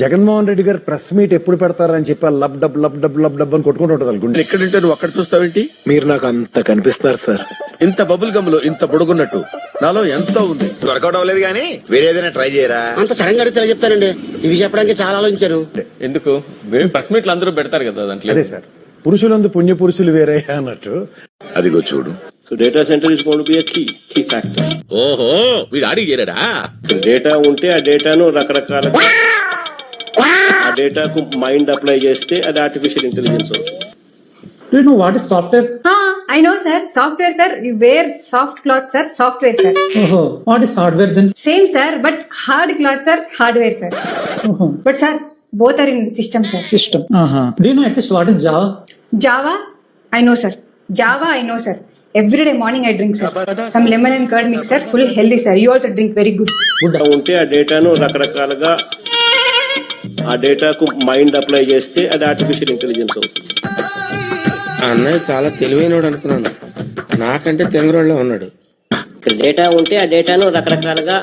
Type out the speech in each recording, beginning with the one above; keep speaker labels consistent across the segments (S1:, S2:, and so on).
S1: జగన్మోహన్ రెడ్డి గారు press meet ఎప్పుడు పెడతారని చెప్పి లబ్ డబ్ అని కొట్టుకుంటూ ఉంటుంది అనుకుంటే
S2: ఎక్కడుంటే నువ్వు అక్కడ చూస్తావేంటి?
S1: మీరు నాకు అంత కనిపిస్తున్నారు సార్.
S2: ఇంత బబుల్ గమ్ లో ఇంత పొడుగున్నట్టు నాలో ఎంతో ఉంది.
S3: వర్కౌట్ అవ్వలేదు కానీ వేరే ఏదైనా ట్రై చేయరా?
S4: అంత సడన్ గా అడిగితే చెప్తానండి. ఇది చెప్పడానికి చాలా ఆలోచించారు.
S5: ఎందుకు ప్రెస్ మీట్లు అందరూ పెడతారు కదా దాంట్లో.
S1: అదే సార్, పురుషులందు పుణ్య పురుషులు వేరే అన్నట్టు.
S3: అదిగో చూడు.
S6: So data center is going to be a key factor.
S3: ఓహో, వీడు ఆడికి చేరాడా?
S6: డేటా ఉంటే ఆ డేటాను రకరకాల ఆ డేటాకు మైండ్ అప్లై చేస్తే అది ఆర్టిఫిషియల్ ఇంటెలిజెన్స్ అవుతుంది.
S7: Do you know what is software?
S8: I know, sir. Software, sir. You wear soft cloth, sir. Software, sir.
S7: Oh, what is hardware then?
S8: Same, sir. But hard cloth, sir. Hardware, sir.
S7: Oh,
S8: But, sir, both are in system, sir.
S7: system. Do you know at least what is Java?
S8: Java, I know, sir. Java, I know, sir. Every day morning I drink, sir. Some lemon and curd mix, sir. Full healthy, sir. You also drink very good.
S6: ఉంటే ఆ డేటాను రకరకాలుగా ఆ డేటాకు mind apply చేస్తే అది artificial intelligence అవుతుంది.
S2: అన్నయ్య చాలా తెలివైనడు అనుకున్నాను, నాకంటే తెలుగులో ఉన్నాడు.
S9: డేటా ఉంటే ఆ డేటాను రకరకాలుగా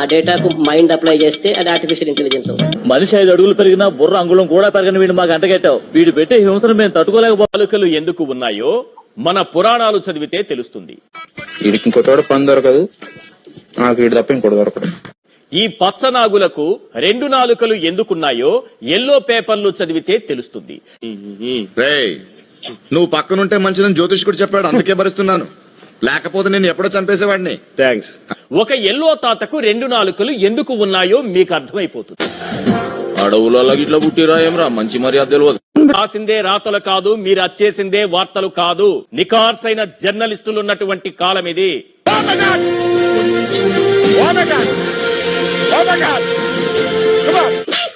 S9: ఆ డేటాకు మైండ్ అప్లై చేస్తే అది ఆర్టిఫిషియల్ ఇంటెలిజెన్స్ అవుతుంది.
S10: మనిషి 5 అడుగులు పెరిగినా బుర్ర అంగుళం కూడా పెరగని వీడు మాకు అంటగట్టావు. వీడు పెట్టే హింసను మేము తట్టుకోలేకపో.
S5: ఎందుకు ఉన్నాయో మన పురాణాలు చదివితే తెలుస్తుంది.
S3: వీడికి ఇంకోటి పని దొరకదు, నాకు వీడి తప్ప ఇంకోటి దొరకదు.
S5: ఈ పచ్చనాగులకు 2 నాలుకలు ఎందుకున్నాయో ఎల్లో పేపర్లు చదివితే తెలుస్తుంది.
S3: నువ్వు పక్కనుంటే మంచిదని జ్యోతిష్కుడు చెప్పాడు, అందుకే భరిస్తున్నాను. లేకపోతే నేను ఎప్పుడో చంపేసేవాడిని. థ్యాంక్స్.
S5: ఒక ఎల్లో తాతకు 2 నాలుకలు ఎందుకు ఉన్నాయో మీకు అర్థమైపోతుంది.
S2: అడవులలో ఇట్లా పుట్టిరా ఏమరా, మంచి మర్యాద తెలియదు.
S5: రాసిందే రాతలు కాదు, మీరు అచ్చేసిందే వార్తలు కాదు. నికార్సైన జర్నలిస్టులు ఉన్నటువంటి కాలం ఇది.